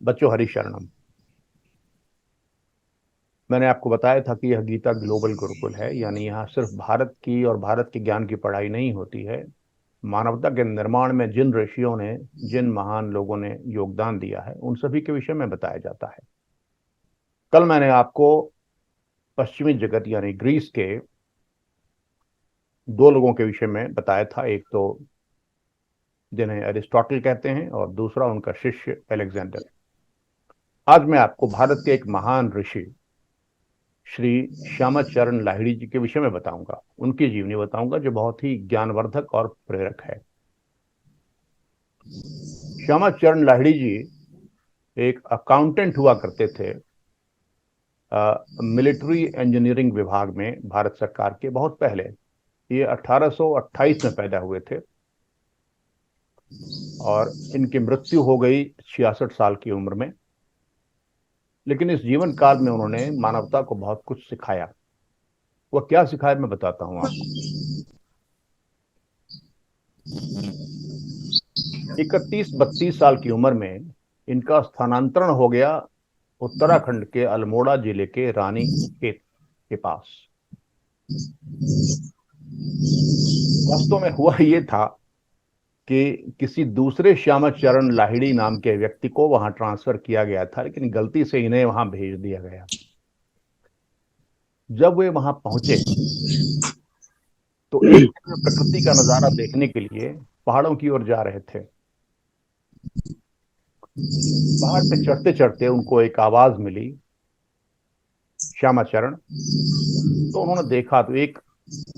बच्चों हरिशरणम। मैंने आपको बताया था कि यह गीता ग्लोबल गुरुकुल है, यानी यहाँ सिर्फ भारत की और भारत के ज्ञान की पढ़ाई नहीं होती है। मानवता के निर्माण में जिन ऋषियों ने, जिन महान लोगों ने योगदान दिया है, उन सभी के विषय में बताया जाता है। कल मैंने आपको पश्चिमी जगत यानी ग्रीस के दो लोगों के विषय में बताया था। एक तो जिन्हें अरिस्टोटल कहते हैं और दूसरा उनका शिष्य अलेक्जेंडर। आज मैं आपको भारत के एक महान ऋषि श्री श्यामाचरण लाहिड़ी जी के विषय में बताऊंगा, उनकी जीवनी बताऊंगा जो बहुत ही ज्ञानवर्धक और प्रेरक है। श्यामाचरण लाहिड़ी जी एक अकाउंटेंट हुआ करते थे मिलिट्री इंजीनियरिंग विभाग में भारत सरकार के बहुत पहले। ये 1828 में पैदा हुए थे और इनकी मृत्यु हो गई 66 साल की उम्र में। लेकिन इस जीवन काल में उन्होंने मानवता को बहुत कुछ सिखाया। वह क्या सिखाया मैं बताता हूं आपको। 31-32 साल की उम्र में इनका स्थानांतरण हो गया उत्तराखंड के अल्मोड़ा जिले के रानी खेत के पास। वास्तव में हुआ ये था कि किसी दूसरे श्यामाचरण लाहिड़ी नाम के व्यक्ति को वहां ट्रांसफर किया गया था, लेकिन गलती से इन्हें वहां भेज दिया गया। जब वे वहां पहुंचे तो एक प्रकृति का नजारा देखने के लिए पहाड़ों की ओर जा रहे थे। पहाड़ पे चढ़ते चढ़ते उनको एक आवाज मिली, श्यामाचरण। तो उन्होंने देखा तो एक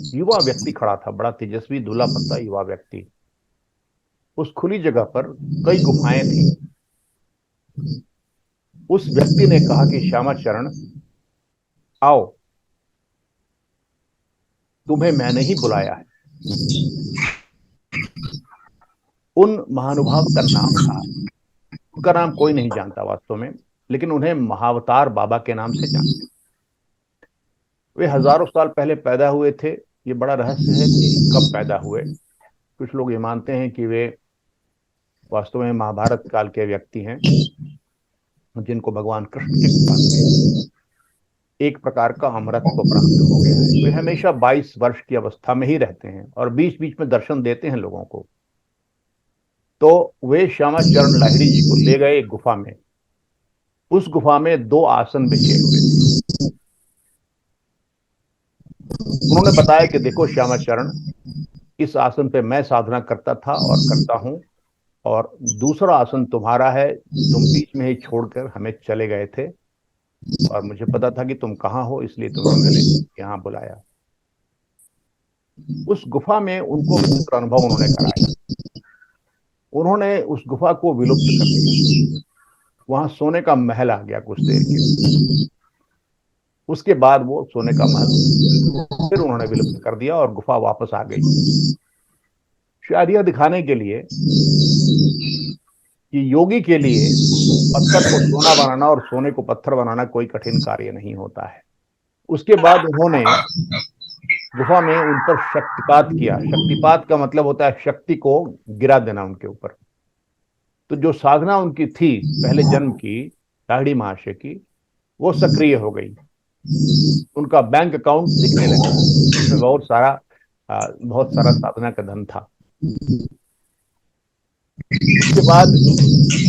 युवा व्यक्ति खड़ा था, बड़ा तेजस्वी दूल्हा पत्ता युवा व्यक्ति। उस खुली जगह पर कई गुफाएं थी। उस व्यक्ति ने कहा कि श्यामाचरण आओ, तुम्हें मैंने ही बुलाया है। उन महानुभाव का नाम था, उनका नाम कोई नहीं जानता वास्तव में, लेकिन उन्हें महाअवतार बाबा के नाम से जानते। वे हजारों साल पहले पैदा हुए थे। ये बड़ा रहस्य है कि कब पैदा हुए। कुछ लोग ये मानते हैं कि वे वास्तव में महाभारत काल के व्यक्ति हैं, जिनको भगवान कृष्ण के कृपा से एक प्रकार का अमरत्व प्राप्त हो गया है। वे हमेशा 22 वर्ष की अवस्था में ही रहते हैं और बीच बीच में दर्शन देते हैं लोगों को। तो वे श्यामाचरण लाहिड़ी जी को ले गए एक गुफा में। उस गुफा में 2 आसन बिछे हुए थे। उन्होंने बताया कि देखो श्यामाचरण, इस आसन पे मैं साधना करता था और करता हूं, और दूसरा आसन तुम्हारा है। तुम बीच में ही छोड़कर हमें चले गए थे और मुझे पता था कि तुम कहाँ हो, इसलिए तुम्हें मैंने यहाँ बुलाया। उस गुफा में उनको विचित्र अनुभव उन्होंने कराया। उन्होंने उस गुफा को विलुप्त कर दिया। वहां सोने का महल आ गया कुछ देर के लिए। उसके बाद वो सोने का महल फिर उन्होंने विलुप्त कर दिया और गुफा वापस आ गई। शायद यह दिखाने के लिए कि योगी के लिए पत्थर को सोना बनाना और सोने को पत्थर बनाना कोई कठिन कार्य नहीं होता है। उसके बाद उन्होंने गुफा में उन पर शक्तिपात किया। शक्तिपात का मतलब होता है शक्ति को गिरा देना उनके ऊपर। तो जो साधना उनकी थी पहले जन्म की, लाहिड़ी महाशय की, वो सक्रिय हो गई। उनका बैंक अकाउंट दिखने लगा, उसमें बहुत सारा साधना का धन था। उसके बाद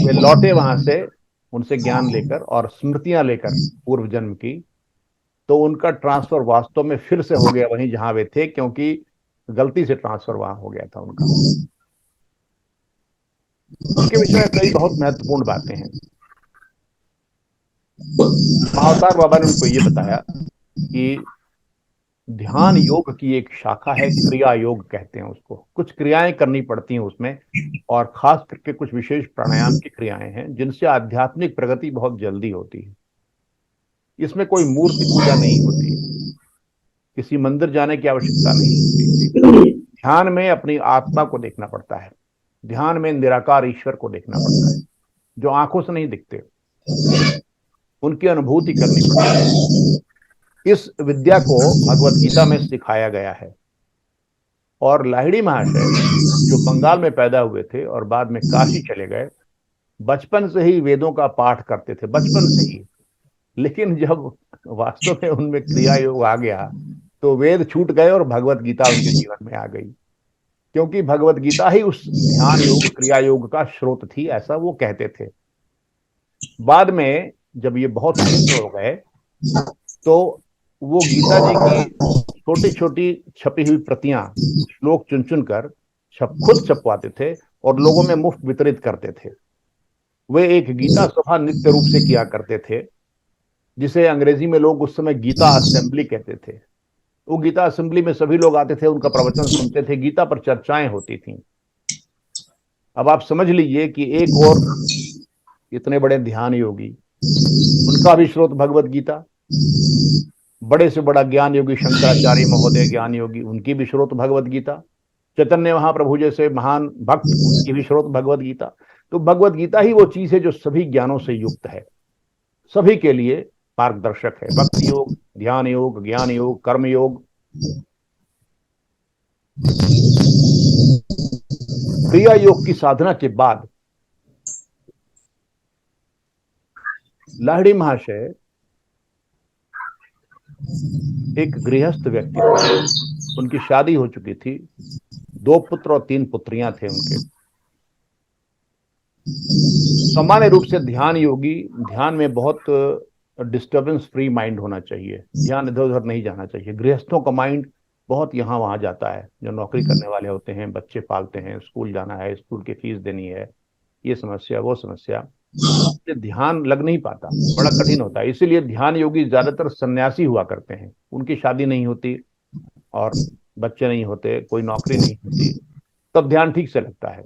वे लौटे वहां से, उनसे ज्ञान लेकर और स्मृतियां लेकर पूर्व जन्म की। तो उनका ट्रांसफर वास्तव में फिर से हो गया वहीं जहां वे थे, क्योंकि गलती से ट्रांसफर वहां हो गया था उनका। उनके विषय में कई बहुत महत्वपूर्ण बातें हैं। महाअवतार बाबा ने उनको ये बताया कि ध्यान योग की एक शाखा है, क्रिया योग कहते हैं उसको। कुछ क्रियाएं करनी पड़ती हैं उसमें, और खास करके कुछ विशेष प्राणायाम की क्रियाएं हैं जिनसे आध्यात्मिक प्रगति बहुत जल्दी होती है। इसमें कोई मूर्ति पूजा नहीं होती, किसी मंदिर जाने की आवश्यकता नहीं होती। ध्यान में अपनी आत्मा को देखना पड़ता है। ध्यान में निराकार ईश्वर को देखना पड़ता है, जो आंखों से नहीं दिखते, उनकी अनुभूति करनी पड़ती है। इस विद्या को भगवत गीता में सिखाया गया है। और लाहिड़ी महाशय जो बंगाल में पैदा हुए थे और बाद में काशी चले गए, बचपन से ही वेदों का पाठ करते थे, बचपन से ही। लेकिन जब वास्तव में उनमें क्रिया योग आ गया तो वेद छूट गए और भगवत गीता उनके जीवन में आ गई, क्योंकि भगवत गीता ही उस ध्यान योग क्रिया योग का स्रोत थी, ऐसा वो कहते थे। बाद में जब ये बहुत सिद्ध हो गए तो वो गीता जी की छोटी छोटी छपी हुई प्रतियां, श्लोक चुन चुन कर खुद छपवाते थे और लोगों में मुफ्त वितरित करते थे। वे एक गीता सभा नित्य रूप से किया करते थे, जिसे अंग्रेजी में लोग उस समय गीता असेंबली कहते थे। वो गीता असेंबली में सभी लोग आते थे, उनका प्रवचन सुनते थे, गीता पर चर्चाएं होती थी। अब आप समझ लीजिए कि एक और इतने बड़े ध्यान योगी, उनका भी स्रोत भगवत गीता। बड़े से बड़ा ज्ञान योगी शंकराचार्य महोदय ज्ञान योगी, उनकी भी स्रोत भगवत गीता। चैतन्य महाप्रभु जैसे महान भक्त, उनकी भी स्रोत भगवत गीता। तो भगवत गीता ही वो चीज है जो सभी ज्ञानों से युक्त है, सभी के लिए मार्गदर्शक है। भक्ति योग, ध्यान योग, ज्ञान योग, कर्म योग, क्रिया योग की साधना के बाद लाहिड़ी महाशय एक गृहस्थ व्यक्ति थे, उनकी शादी हो चुकी थी, 2 पुत्र और 3 पुत्रियां थे उनके। सामान्य रूप से ध्यान योगी, ध्यान में बहुत डिस्टर्बेंस फ्री माइंड होना चाहिए, ध्यान इधर उधर नहीं जाना चाहिए। गृहस्थों का माइंड बहुत यहाँ वहां जाता है, जो नौकरी करने वाले होते हैं, बच्चे पालते हैं, स्कूल जाना है, स्कूल की फीस देनी है, ये समस्या वो समस्या, ध्यान लग नहीं पाता, बड़ा कठिन होता है। इसीलिए ध्यान योगी ज्यादातर सन्यासी हुआ करते हैं, उनकी शादी नहीं होती और बच्चे नहीं होते, कोई नौकरी नहीं होती, तब ध्यान ठीक से लगता है।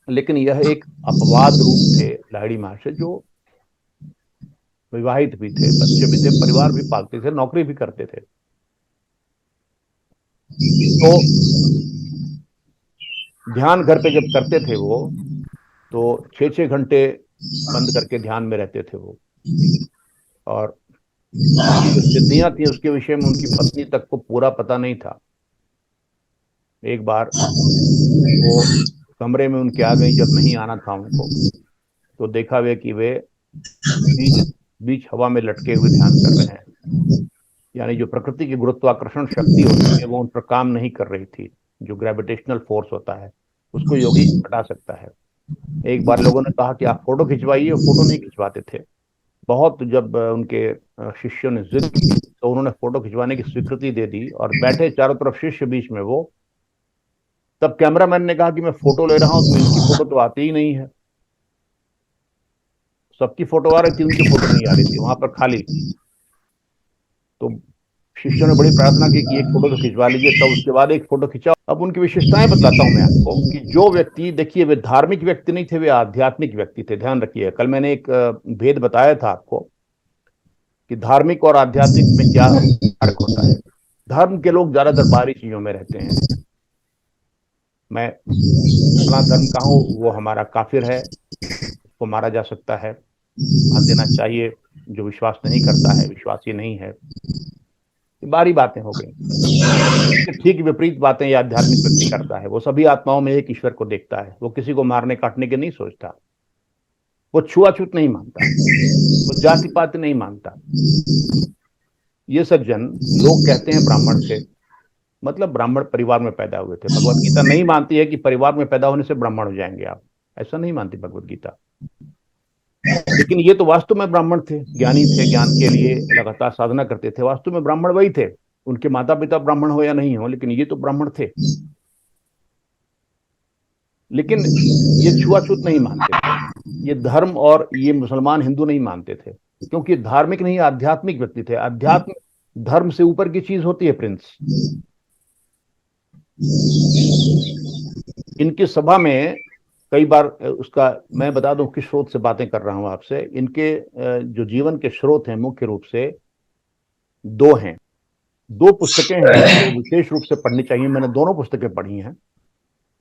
लेकिन यह एक अपवाद रूप थे लाहिड़ी महाशय, जो विवाहित भी थे, बच्चे भी थे, परिवार भी पालते थे, नौकरी भी करते थे। तो ध्यान घर पे जब करते थे वो, तो 6-6 घंटे बंद करके ध्यान में रहते थे वो। और जो सिद्धियां थी उसके विषय में उनकी पत्नी तक को पूरा पता नहीं था। एक बार वो कमरे में उनके आ गई, जब नहीं आना था उनको, तो देखा वे कि वे बीच हवा में लटके हुए ध्यान कर रहे हैं, यानी जो प्रकृति की गुरुत्वाकर्षण शक्ति होती है वो उन पर काम नहीं कर रही थी। जो ग्रेविटेशनल फोर्स होता है उसको योगी हटा सकता है। एक बार लोगों ने कहा कि आप फोटो खिंचवाइए, फोटो नहीं खिंचवाते थे। बहुत जब उनके शिष्यों ने जिद की तो उन्होंने फोटो खिंचवाने की स्वीकृति दे दी, और बैठे चारों तरफ शिष्य बीच में वो। तब कैमरामैन ने कहा कि मैं फोटो ले रहा हूं, तो इनकी फोटो तो आती ही नहीं है। सबकी फोटो आ रही थी, उनकी फोटो नहीं आ रही थी, वहां पर खाली। तो शिष्यों ने बड़ी प्रार्थना की कि एक फोटो तो खिंचवा लीजिए। तब उसके बाद एक फोटो खिंचा। अब उनकी विशेषताएं बतलाता हूं मैं आपको कि जो व्यक्ति, देखिए वे धार्मिक व्यक्ति नहीं थे, वे आध्यात्मिक व्यक्ति थे। ध्यान रखिए, कल मैंने एक भेद बताया था आपको कि धार्मिक और आध्यात्मिक में क्या फर्क होता है। धर्म के लोग ज्यादातर बाहरी चीजों में रहते हैं। मैं फला धर्म का हूं, वो हमारा काफिर है, उसको मारा जा सकता है, मार देना चाहिए। जो विश्वास नहीं करता है, विश्वासी नहीं है, बारी बातें हो गई। ठीक विपरीत बातें ये आध्यात्मिक व्यक्ति करता है। वो सभी आत्माओं में एक ईश्वर को देखता है, वो किसी को मारने काटने के नहीं सोचता, वो छुआछूत नहीं मानता, वो जाति पाति नहीं मानता। ये सज्जन लोग कहते हैं ब्राह्मण थे, मतलब ब्राह्मण परिवार में पैदा हुए थे। भगवत गीता नहीं मानती है कि परिवार में पैदा होने से ब्राह्मण हो जाएंगे आप, ऐसा नहीं मानती भगवत गीता। लेकिन ये तो वास्तव में ब्राह्मण थे, ज्ञानी थे, ज्ञान के लिए लगातार साधना करते थे, वास्तव में ब्राह्मण वही थे। उनके माता पिता ब्राह्मण हो या नहीं हो, लेकिन ये तो ब्राह्मण थे। लेकिन ये छुआछूत नहीं मानते थे, ये धर्म और ये मुसलमान हिंदू नहीं मानते थे, क्योंकि धार्मिक नहीं आध्यात्मिक व्यक्ति थे। अध्यात्म धर्म से ऊपर की चीज होती है प्रिंस। इनकी सभा में कई बार, उसका मैं बता दूं किस स्रोत से बातें कर रहा हूं आपसे। इनके जो जीवन के स्रोत हैं मुख्य रूप से 2 हैं। 2 पुस्तकें हैं जो विशेष रूप से पढ़नी चाहिए, मैंने दोनों पुस्तकें पढ़ी हैं।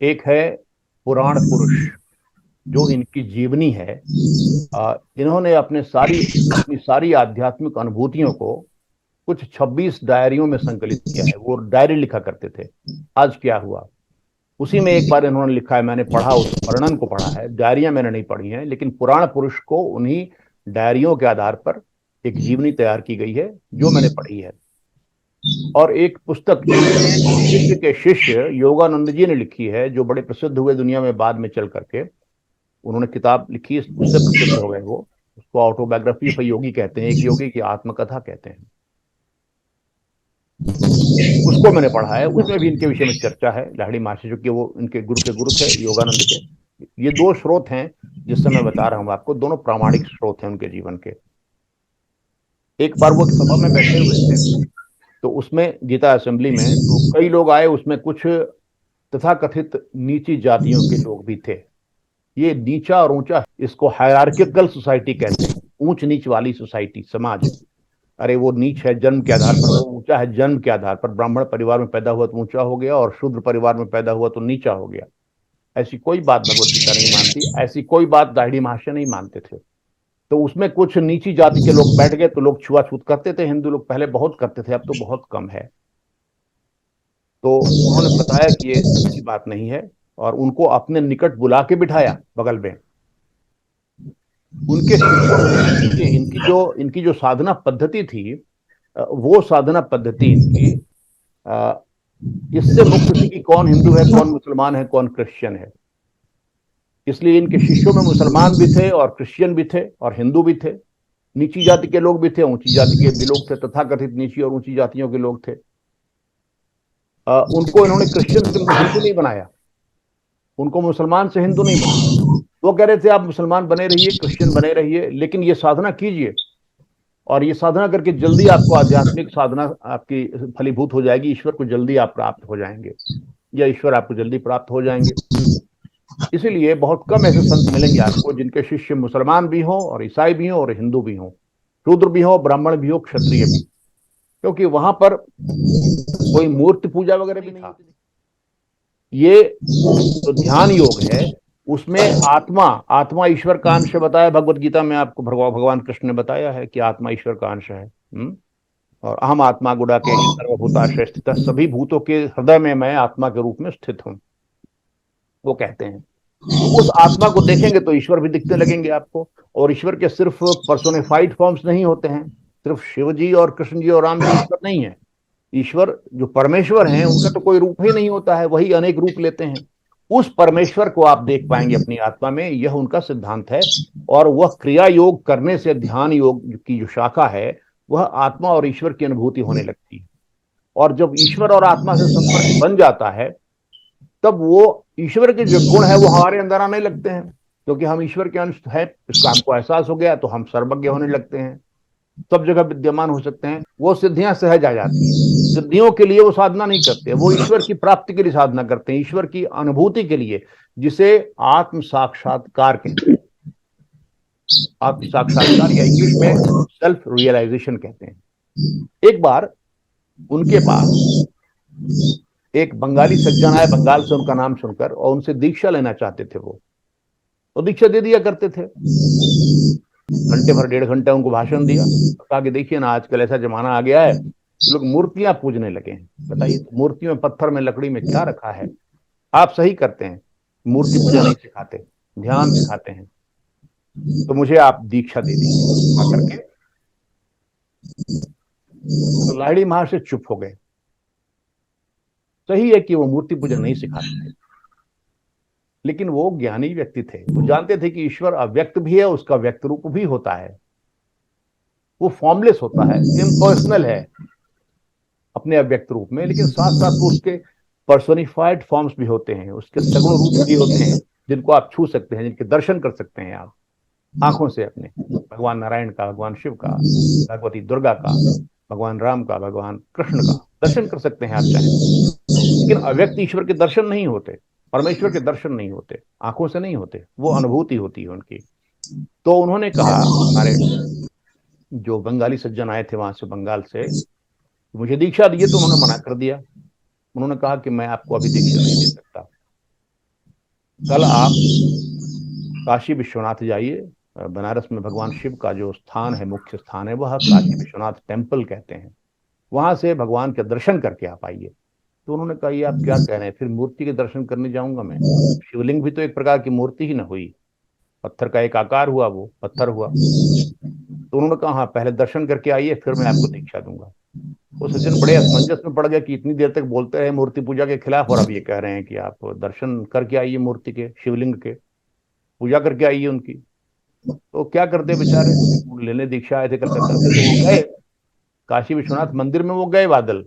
एक है पुराण पुरुष, जो इनकी जीवनी है। इन्होंने अपनी सारी आध्यात्मिक अनुभूतियों को कुछ 26 डायरियों में संकलित किया है। वो डायरी लिखा करते थे, आज क्या हुआ, उसी में एक बार इन्होंने लिखा है, मैंने पढ़ा, उस वर्णन को पढ़ा है, डायरियां मैंने नहीं पढ़ी हैं, लेकिन पुराण पुरुष को उन्हीं डायरियों के आधार पर एक जीवनी तैयार की गई है जो मैंने पढ़ी है। और एक पुस्तक इनके शिष्य के शिष्य योगानंद जी ने लिखी है, जो बड़े प्रसिद्ध हुए दुनिया में बाद में चल करके। उन्होंने किताब लिखी, उससे प्रसिद्ध हो गए वो। उसको ऑटोबायोग्राफी ऑफ योगी कहते हैं, एक योगी की आत्मकथा कहते हैं। उसको मैंने पढ़ा है, उसमें भी इनके विषय में चर्चा है। लाहिड़ी महर्षि जो कि वो इनके गुरु थे योगानंद के। ये दो स्रोत हैं जिससे मैं बता रहा हूं आपको, दोनों प्रामाणिक स्रोत हैं उनके जीवन के। एक बार वो एक सभा में बैठे हुए थे, तो उसमें गीता असेंबली में तो कई लोग आए, उसमें कुछ तथाकथित नीची जातियों के लोग भी थे। ये नीचा और ऊंचा, इसको हायरार्किकल सोसाइटी कहते हैं, ऊंच नीच वाली सोसाइटी, समाज। अरे वो नीच है जन्म के आधार पर, वो ऊंचा है जन्म के आधार पर। ब्राह्मण परिवार में पैदा हुआ तो ऊंचा हो गया, और शूद्र परिवार में पैदा हुआ तो नीचा हो गया। ऐसी कोई बात भगवत गीता नहीं मानती, ऐसी कोई बात दाहिड़ी महाशय नहीं मानते थे। तो उसमें कुछ नीची जाति के लोग बैठ गए, तो लोग छुआछूत करते थे। हिंदू लोग पहले बहुत करते थे, अब तो बहुत कम है। तो उन्होंने बताया कि ये अच्छी बात नहीं है, और उनको अपने निकट बुला के बिठाया बगल में। उनके शिष्यों से देखिए, इनकी जो साधना पद्धति थी, वो साधना पद्धति इनकी इससे मुक्त थी कि कौन हिंदू है, कौन मुसलमान है, कौन क्रिश्चियन है। इसलिए इनके शिष्यों में मुसलमान भी थे, और क्रिश्चियन भी थे, और हिंदू भी थे। नीची जाति के लोग भी थे, ऊंची जाति के भी लोग थे, तथाकथित नीची और ऊंची जातियों के लोग थे। उनको इन्होंने क्रिश्चियन से हिंदू नहीं बनाया, उनको मुसलमान से हिंदू नहीं बनाया। वो कह रहे थे आप मुसलमान बने रहिए, क्रिश्चियन बने रहिए, लेकिन ये साधना कीजिए, और ये साधना करके जल्दी आपको आध्यात्मिक साधना आपकी फलीभूत हो जाएगी, ईश्वर को जल्दी आप प्राप्त हो जाएंगे, या ईश्वर आपको जल्दी प्राप्त हो जाएंगे। इसीलिए बहुत कम ऐसे संत मिलेंगे आपको जिनके शिष्य मुसलमान भी हों, और ईसाई भी हों, और हिंदू भी हों, शूद्र भी हो, ब्राह्मण भी हो, क्षत्रिय भी। क्योंकि वहां पर कोई मूर्ति पूजा वगैरह भी नहीं था। ये जो ध्यान योग है, उसमें आत्मा आत्मा ईश्वर का अंश बताया। भगवत गीता में आपको भगवान कृष्ण ने बताया है कि आत्मा ईश्वर का अंश है। और अहम आत्मा गुड़ा के सर्वभूताश्रय स्थित, सभी भूतों के हृदय में मैं आत्मा के रूप में स्थित हूं, वो कहते हैं। तो उस आत्मा को देखेंगे तो ईश्वर भी दिखने लगेंगे आपको। और ईश्वर के सिर्फ पर्सोनिफाइड फॉर्म्स नहीं होते हैं, सिर्फ शिव जी और कृष्ण जी और राम जी ईश्वर नहीं है। ईश्वर जो परमेश्वर हैं, उनका तो कोई रूप ही नहीं होता है, वही अनेक रूप लेते हैं। उस परमेश्वर को आप देख पाएंगे अपनी आत्मा में, यह उनका सिद्धांत है। और वह क्रिया योग करने से ध्यान योग की जो शाखा है, वह आत्मा और ईश्वर की अनुभूति होने लगती है। और जब ईश्वर और आत्मा से संपर्क बन जाता है, तब वो ईश्वर के जो गुण है वो हमारे अंदर आने लगते हैं, क्योंकि हम ईश्वर के अंश है, इसका हमको एहसास हो गया, तो हम सर्वज्ञ होने लगते हैं, सब जगह विद्यमान हो सकते हैं। वो सिद्धियां सहज आ जाती हैं। सिद्धियों के लिए वो साधना नहीं करते, वो ईश्वर की प्राप्ति के लिए साधना करते हैं, ईश्वर की अनुभूति के लिए, जिसे आत्म साक्षात्कार कहते हैं। आत्म साक्षात्कार, या इंग्लिश में सेल्फ रियलाइजेशन कहते हैं। एक बार उनके पास एक बंगाली सज्जन आए, बंगाल से, उनका नाम सुनकर, और उनसे दीक्षा लेना चाहते थे वो। तो दीक्षा दे दिया करते थे। घंटे भर, 1.5 घंटे उनको भाषण दिया, कहा कि देखिए ना, आजकल ऐसा जमाना आ गया है, लोग मूर्तियां पूजने लगे हैं। बताइए, मूर्तियों में, पत्थर में, लकड़ी में क्या रखा है? आप सही करते हैं, मूर्ति पूजा नहीं सिखाते, ध्यान सिखाते हैं। तो मुझे आप दीक्षा दे दीजिए करके। तो लाहिड़ी महर्षि चुप हो गए। सही है कि वो मूर्ति पूजा नहीं सिखाते थे, लेकिन वो ज्ञानी व्यक्ति थे, वो जानते थे कि ईश्वर अव्यक्त भी है, उसका व्यक्त रूप भी होता है, वो फॉर्मलेस होता है, इम्पर्सनल है अपने अव्यक्त रूप में, लेकिन साथ साथ वो उसके पर्सोनिफाइड फॉर्म्स भी होते हैं, उसके सगुण रूप भी होते हैं, जिनको आप छू सकते हैं, जिनके दर्शन कर सकते हैं आप आंखों से अपने। भगवान नारायण का, भगवान शिव का, भगवती दुर्गा का, भगवान राम का, भगवान कृष्ण का दर्शन कर सकते हैं आप चाहें। लेकिन अव्यक्त ईश्वर के दर्शन नहीं होते, परमेश्वर के दर्शन नहीं होते, आंखों से नहीं होते, वो अनुभूति होती है उनकी। तो उन्होंने कहा, हमारे जो बंगाली सज्जन आए थे वहां से, बंगाल से, मुझे दीक्षा दिए, तो उन्होंने मना कर दिया। उन्होंने कहा कि मैं आपको अभी दीक्षा नहीं दे सकता, कल आप काशी विश्वनाथ जाइए। बनारस में भगवान शिव का जो स्थान है, मुख्य स्थान है, वह काशी विश्वनाथ टेम्पल कहते हैं। वहां से भगवान के दर्शन करके आप आइए। तो उन्होंने कहा ये आप क्या कह रहे हैं, फिर मूर्ति के दर्शन करने जाऊंगा मैं? शिवलिंग भी तो एक प्रकार की मूर्ति ही ना हुई, पत्थर का एक आकार हुआ, वो पत्थर हुआ। तो उन्होंने कहा हाँ पहले दर्शन करके आइए फिर मैं आपको दीक्षा दूंगा। वो सज्जन बड़े असमंजस में पड़ गया कि इतनी देर तक बोलते रहे मूर्ति पूजा के खिलाफ, और अब ये कह रहे हैं कि आप दर्शन करके आइए मूर्ति के, शिवलिंग के पूजा करके आइए उनकी। तो क्या करते बेचारे, वो लेने दीक्षा आए थे कलकत्ता से, तो वो गए काशी विश्वनाथ मंदिर में, वो गए बादल।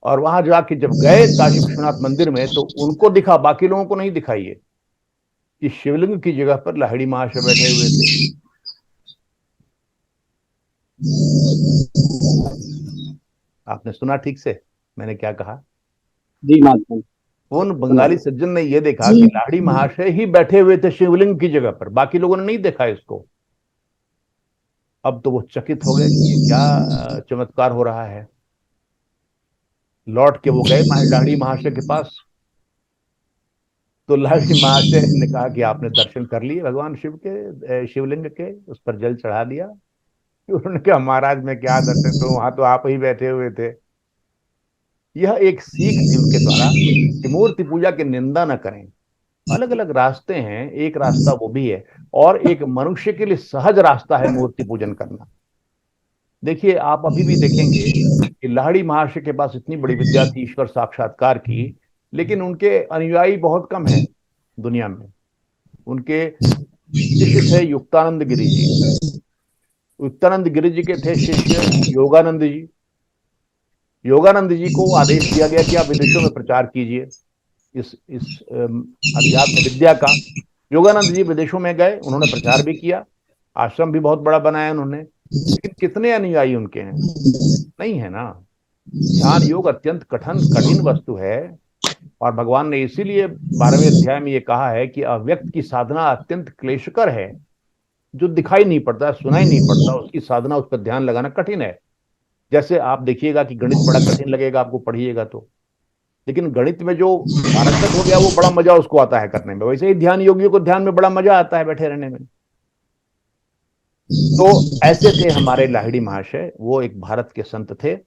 और वहां जाके जब गए काशी विश्वनाथ मंदिर में, तो उनको दिखा, बाकी लोगों को नहीं दिखाई है, कि शिवलिंग की जगह पर लाहिड़ी महाशय बैठे हुए थे। आपने सुना ठीक से मैंने क्या कहा? जी महात्मा। उन सुना। बंगाली सज्जन ने यह देखा कि लाहिड़ी महाशय ही बैठे हुए थे शिवलिंग की जगह पर, बाकी लोगों ने नहीं देखा इसको। अब तो वो चकित हो गए कि ये क्या चमत्कार हो रहा है। लौट के वो गए लाहिड़ी महाशय के पास। तो लाहिड़ी महाशय ने कहा कि आपने दर्शन कर लिए भगवान शिव के, शिवलिंग के, उस पर जल चढ़ा दिया? उन्होंने कहा महाराज मैं क्या दर्शन करूं, वहां तो आप ही बैठे हुए थे। यह एक सीख थी उनके द्वारा कि मूर्ति पूजा की निंदा न करें। अलग अलग रास्ते हैं, एक रास्ता वो भी है, और एक मनुष्य के लिए सहज रास्ता है मूर्ति पूजन करना। देखिए आप अभी भी देखेंगे कि लाहिड़ी महर्षि के पास इतनी बड़ी विद्या थी, ईश्वर साक्षात्कार की, लेकिन उनके अनुयायी बहुत कम है दुनिया में। उनके शिष्य थे युक्तानंद गिरि जी। युक्तानंद गिरि जी के थे शिष्य योगानंद जी। योगानंद जी को आदेश दिया गया कि आप विदेशों में प्रचार कीजिए इस अध्यात्म विद्या का। योगानंद जी विदेशों में गए, उन्होंने प्रचार भी किया, आश्रम भी बहुत बड़ा बनाया उन्होंने, लेकिन कितने अनुयायी उनके हैं? नहीं है ना। ध्यान योग अत्यंत कठिन कठिन वस्तु है, और भगवान ने इसीलिए 12वें अध्याय में ये कहा है कि अव्यक्त की साधना अत्यंत क्लेशकर है। जो दिखाई नहीं पड़ता, सुनाई नहीं पड़ता, उसकी साधना, उस पर ध्यान लगाना कठिन है। जैसे आप देखिएगा कि गणित बड़ा कठिन लगेगा आपको पढ़िएगा तो, लेकिन गणित में जो पारंगत हो गया वो बड़ा मजा उसको आता है करने में। वैसे ही ध्यान योगियों को ध्यान में बड़ा मजा आता है बैठे रहने में। तो ऐसे थे हमारे लाहिड़ी महाशय, वो एक भारत के संत थे।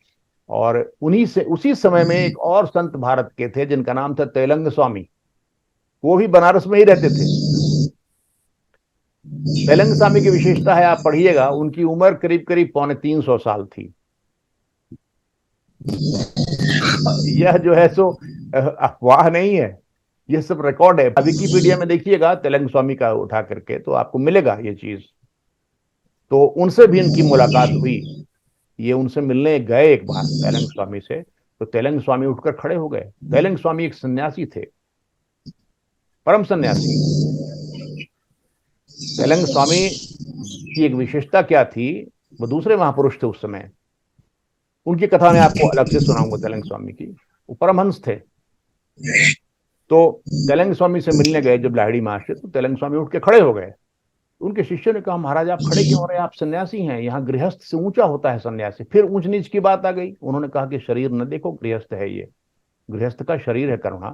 और उन्हीं से उसी समय में एक और संत भारत के थे जिनका नाम था तेलंग स्वामी। वो भी बनारस में ही रहते थे। तेलंग स्वामी की विशेषता है, आप पढ़िएगा, उनकी उम्र करीब करीब 350 साल थी। यह जो है सो अफवाह नहीं है, यह सब रिकॉर्ड है। विकिपीडिया में देखिएगा तेलंग स्वामी का उठा करके तो आपको मिलेगा ये चीज। तो उनसे भी इनकी मुलाकात हुई। ये उनसे मिलने गए एक बार तेलंग स्वामी से, तो तेलंग स्वामी उठकर खड़े हो गए। तेलंग स्वामी एक सन्यासी थे, परम सन्यासी। तेलंग स्वामी की एक विशेषता क्या थी, वो दूसरे महापुरुष थे उस समय। उनकी कथा मैं आपको अलग से सुनाऊंगा तेलंग स्वामी की। वो परमहंस थे। तो तेलंग स्वामी से मिलने गए जब लाहिड़ी महाशय, तो तेलंग स्वामी उठ के खड़े हो गए। उनके शिष्यों ने कहा महाराज आप खड़े क्यों हो रहे हैं, आप सन्यासी हैं, यहाँ गृहस्थ से ऊंचा होता है सन्यासी। फिर ऊंच नीच की बात आ गई। उन्होंने कहा कि शरीर न देखो, गृहस्थ है ये, गृहस्थ का शरीर है करुणा,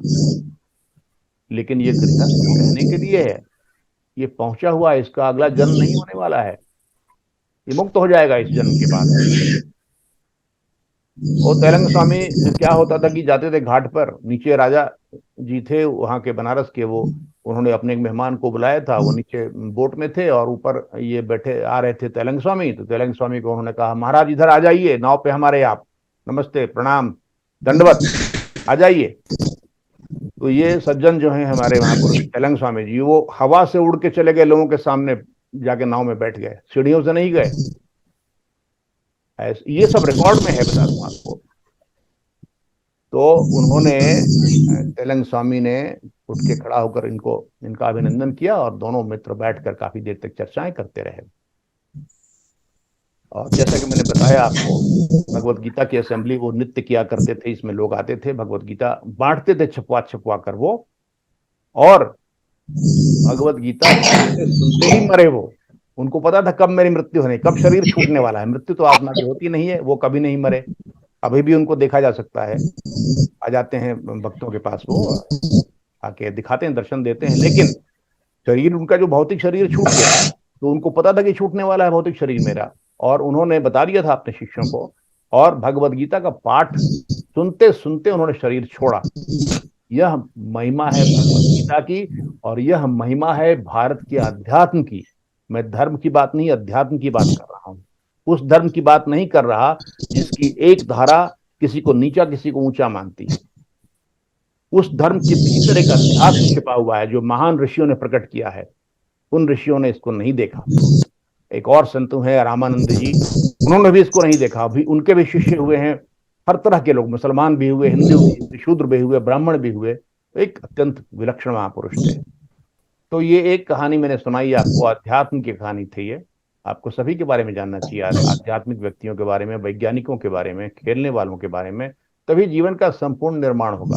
लेकिन ये गृहस्थ कहने के लिए है, ये पहुंचा हुआ है, इसका अगला जन्म नहीं होने वाला है, ये मुक्त हो जाएगा इस जन्म के बाद। और तेलंग स्वामी क्या होता था कि जाते थे घाट पर, नीचे राजा जी थे वहां के बनारस के, वो उन्होंने अपने एक मेहमान को बुलाया था, वो नीचे बोट में थे और ऊपर ये बैठे आ रहे थे तेलंग स्वामी। तो तेलंग स्वामी को उन्होंने कहा महाराज इधर आ जाइए, नाव पे हमारे आप, नमस्ते प्रणाम दंडवत, आ जाइए। तो ये सज्जन जो है हमारे महापुरुष तेलंग स्वामी जी, वो हवा से उड़ के चले गए, लोगों के सामने जाके नाव में बैठ गए, सीढ़ियों से नहीं गए। ये सब रिकॉर्ड में है, बता दूं आपको। तो उन्होंने, तेलंग स्वामी ने उठ के खड़ा होकर इनका अभिनंदन किया, और दोनों मित्र बैठकर काफी देर तक चर्चाएं करते रहे। और जैसा कि मैंने बताया आपको, भगवत गीता की असेंबली वो नित्य किया करते थे, इसमें लोग आते थे, भगवत गीता बांटते थे छपवा छपवा कर वो, और भगवत गीता सुनते सुनते ही मरे वो। उनको पता था कब मेरी मृत्यु होने, कब शरीर छूटने वाला है। मृत्यु तो आत्मा की होती नहीं है, वो कभी नहीं मरे। अभी भी उनको देखा जा सकता है, आ जाते हैं भक्तों के पास, वो आके दिखाते हैं, दर्शन देते हैं। लेकिन शरीर उनका जो भौतिक शरीर छूट गया, तो उनको पता था कि छूटने वाला है भौतिक शरीर मेरा, और उन्होंने बता दिया था अपने शिष्यों को। और भगवत गीता का पाठ सुनते सुनते उन्होंने शरीर छोड़ा। यह महिमा है भगवत गीता की, और यह महिमा है भारत के अध्यात्म की। मैं धर्म की बात नहीं, अध्यात्म की बात कर रहा हूं। उस धर्म की बात नहीं कर रहा जिसकी एक धारा किसी को नीचा किसी को ऊंचा मानती है। उस धर्म के भीतर एक अध्यात्म छिपा हुआ है जो महान ऋषियों ने प्रकट किया है। उन ऋषियों ने इसको नहीं देखा। एक और संत है रामानंद जी, उन्होंने भी इसको नहीं देखा। अभी उनके भी शिष्य हुए हैं हर तरह के लोग, मुसलमान भी हुए, हिंदू भी हुए, शूद्र भी हुए, ब्राह्मण भी हुए। एक अत्यंत विलक्षण महापुरुष थे। तो ये एक कहानी मैंने सुनाई आपको, अध्यात्म की कहानी थी ये। आपको सभी के बारे में जानना चाहिए, आध्यात्मिक व्यक्तियों के बारे में, वैज्ञानिकों के बारे में, खेलने वालों के बारे में। तभी जीवन का संपूर्ण निर्माण होगा।